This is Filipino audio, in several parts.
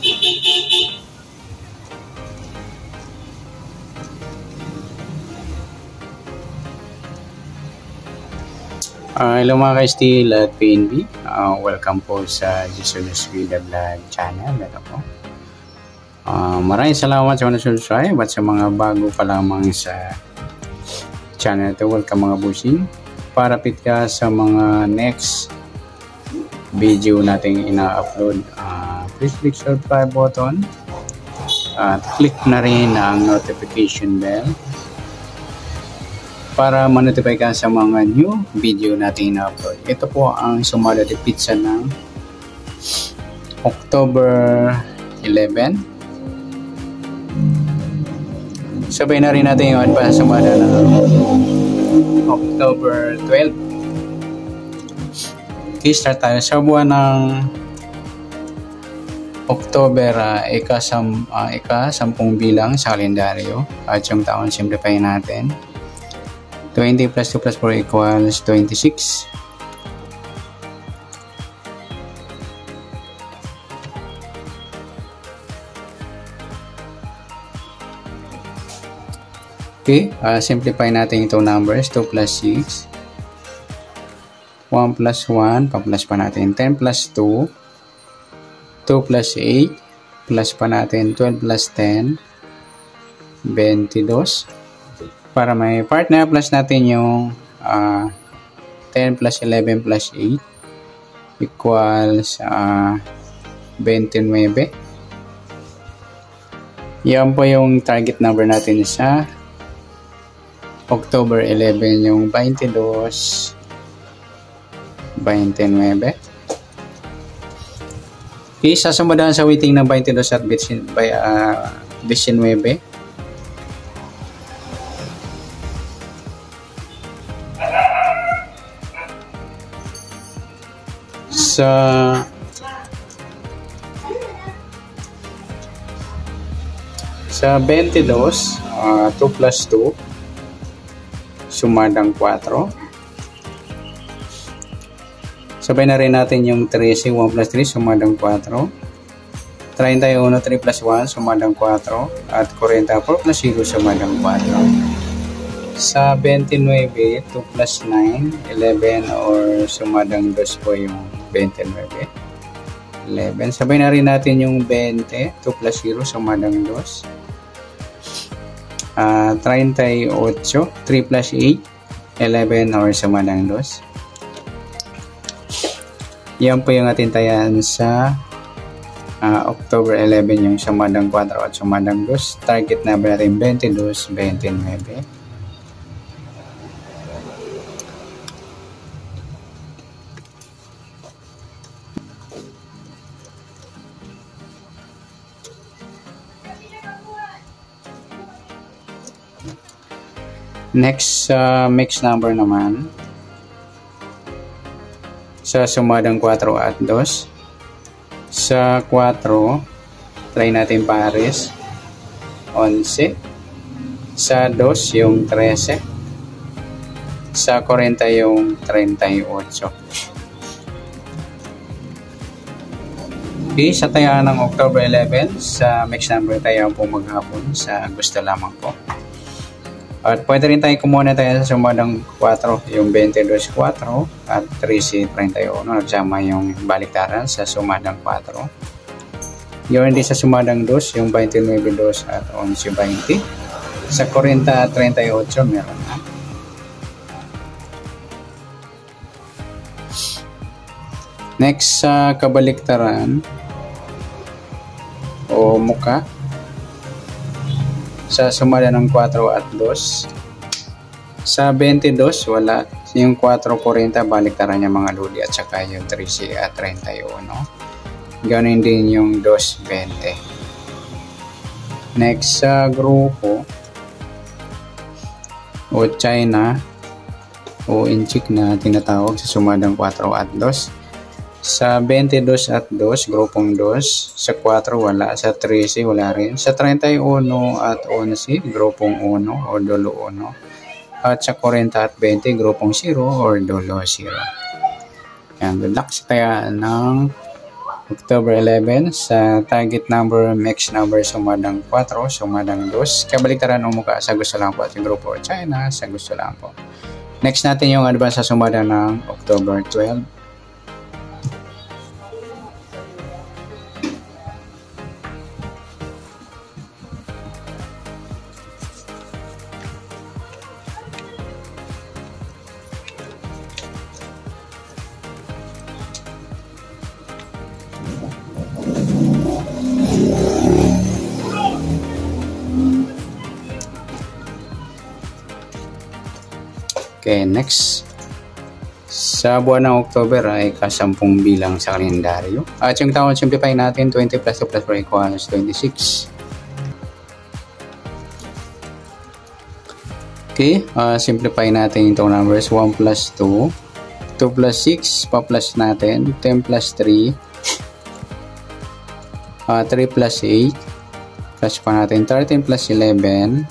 Hello mga ka-Steel at PNB. Welcome po sa Jesus Vida Vlog channel. Ito po. Maraming salamat sa mga subscribe at sa mga bago pa lamang sa channel ito. Welcome mga busing. Parapit ka sa mga next video nating ina-upload. Please click subscribe button at click na rin ang notification bell para ma-notify ka sa mga new video natin na-upload. Ito po ang sumadati pizza ng October 11. Sabay na rin natin yung pa sumada ng October 12. Okay, start tayo sa buwan ng October, ika-10 bilang sa kalendaryo at yung taon simplify natin. 20 plus 2 plus 4 equals 26. Okay, simplify natin itong numbers. 2 plus 6. 1 plus 1, pa-plus pa natin. 10 plus 2. 2 plus 8. Plus pa natin. 12 plus 10. 22. Para may partner, plus natin yung 10 plus 11 plus 8 equals 29. Yan po yung target number natin sa October 11, yung 22, 29. Okay, sasamudahan sa waiting ng 22 at 19. Sa 22, 2 plus 2 sumadang 4. Sabay na rin natin yung 13, 1 plus 3 sumadang 4. 31, 3 plus 1 sumadang 4 at 44 plus 0 sumadang 4. Sa 29, 2 plus 9, 11 or sumadang 2 po yung 29. 11. Sabay na rin natin yung 20. 2 plus 0 sumadang 2. 38. 3 plus 8. 11 or sumadang 2. Yan po yung ating tayan sa October 11 yung sumadang 4 at sumadang 2. Target number natin 22, 29. Next, mix number naman. Sa sumadang 4 at 2. Sa 4, try natin pares. 11. Sa 2, yung 13. Sa 40, yung 38. Okay, sa tayaan ng October 11, sa mix number tayo po maghapon sa gusto lamang po. At pwede rin tayo kumuha tayo sa sumadang 4, yung 22, 4 at 13, 31. Nagsama yung baliktaran sa sumadang 4. Yung hindi sa sumadang 2, yung 29, 2 at 11, 20. Sa 40 at 38, meron na. Next, sa kabaliktaran o muka. Sa sumada ng 4 at 2. Sa 22, wala. Yung 4.40, baliktaran niya mga luli at saka yung 13 at 31. Ganun din yung 2.20. Next, sa grupo o China o Inchik na tinatawag sa sumadang 4 at 2. Sa 22 at 2, grupong 2. Sa 4, wala. Sa 13, wala rin. Sa 31 at 11, grupong 1 o dulo 1. At sa 40 at 20, grupong 0 or dulo 0. Yan, good luck sa tayaan ng October 11 sa target number, mix number sumadang 4, sumadang 2. Kabaliktaran o muka sa gusto lang po at yung grupo China sa gusto lang po. Next natin yung advance sa sumadang ng October 12. Okay, next. Sa buwan ng October ay kasampung bilang sa kalendaryo. At yung taon, simplify natin, 20 plus 2 plus 4 equals 26. Okay, simplify natin itong numbers. 1 plus 2, 2 plus 6, pa-plus natin, 10 plus 3, 3 plus 8, plus pa natin, 13 plus 11,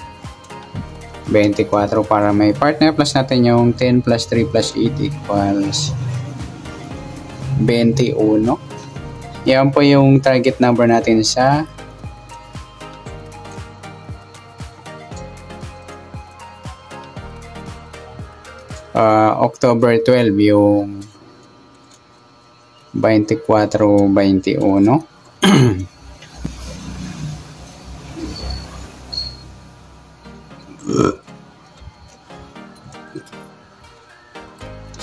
24 para may partner, plus natin yung 10 plus 3 plus 8 equals 21. Yan po yung target number natin sa October 12, yung 24-21.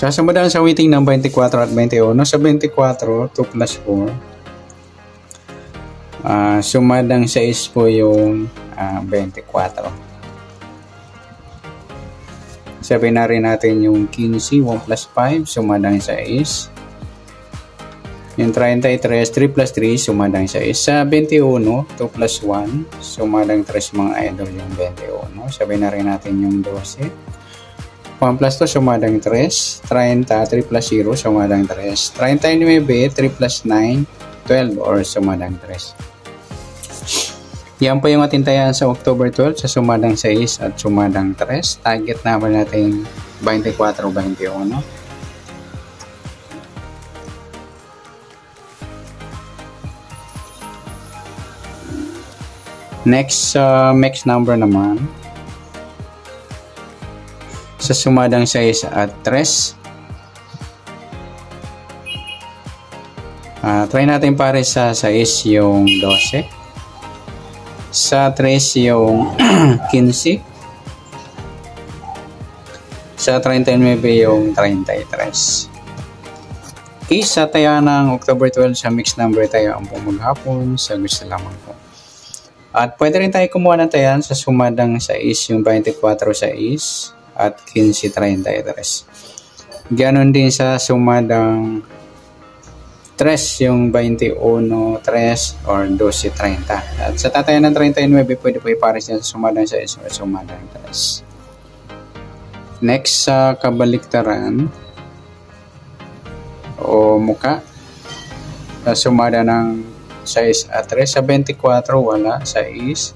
Sasamudan sa waiting ng 24 at 21. Sa 24, 2 plus 4. Sumadang 6 po yung 24. Sabihin na rin natin yung 15, 1 plus 5, sumadang 6. Yung 33, 3 plus 3, sumadang 6. Sa 21, 2 plus 1, sumadang 3 mga idol yung 21. Sabihin na rin natin yung 12. 1 plus 2, sumadang 3. 30, 3 plus 0, sumadang 3. 39, 3 plus 9, 12 or sumadang 3. Yan po yung atintayan sa October 12 sa sumadang 6 at sumadang 3. Target number natin 24-21. Next, mix number naman. Sa sumadang 6 at 3. Try natin pare sa 6 yung 12. Sa 3 yung 15. Sa 39 yung 33. Okay, sa tayo ng October 12 sa mix number tayo ang pumaghapon sa gusto lamang po. At pwede rin tayo kumuha ng tayan sa sumadang 6 yung 24-6 at 15-33. Ganon din sa sumadang 3 yung 21-3 or 12-30. At sa tatayan ng 39, pwede po ipares niya sa sumadang 6 or sumadang 3. Next, sa kabaliktaran o muka, sa sumada ng 6 at 3. Sa 24, wala. 6.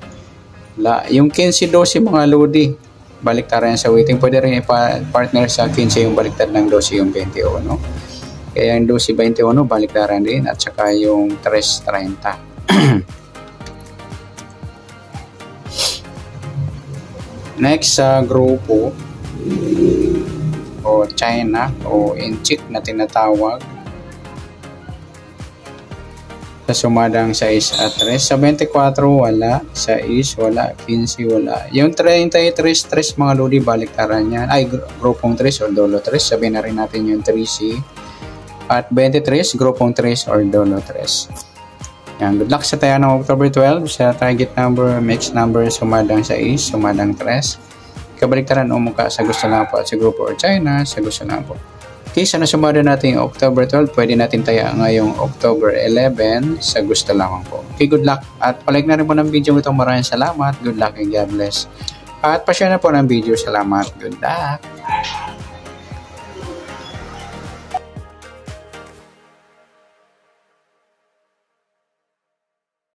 Wala. Yung 15-12 mga lodi, baliktaran sa waiting. Pwede rin i-partner sa 15 yung baliktad ng 12 yung 21. Kaya yung 12-21, baliktaran din. At saka yung 3-30. Next, sa grupo o China o inchik na tinatawag. Sa sumadang 6 at 3. Sa 24, wala. 6, wala. 15, wala. Yung 33, 3 mga lodi, baliktaran yan. Ay, grupong 3 or dolo 3. Sabihin na rin natin yung 3C. At 23, grupong 3 or dolo 3. Yan. Good luck sa tayo ng October 12. Sa target number, mix number, sumadang 6, sumadang 3. Kabaliktaran o muka sa gusto lang po at sa grupo or China sa gusto lang po. Okay, sana sumada natin yung October 12. Pwede natin tayo ngayong October 11 sa gusto lamang po. Okay, good luck. At palike na rin po ng video ito. Maraming salamat. Good luck and God bless. At pa-share na po ng video. Salamat. Good luck.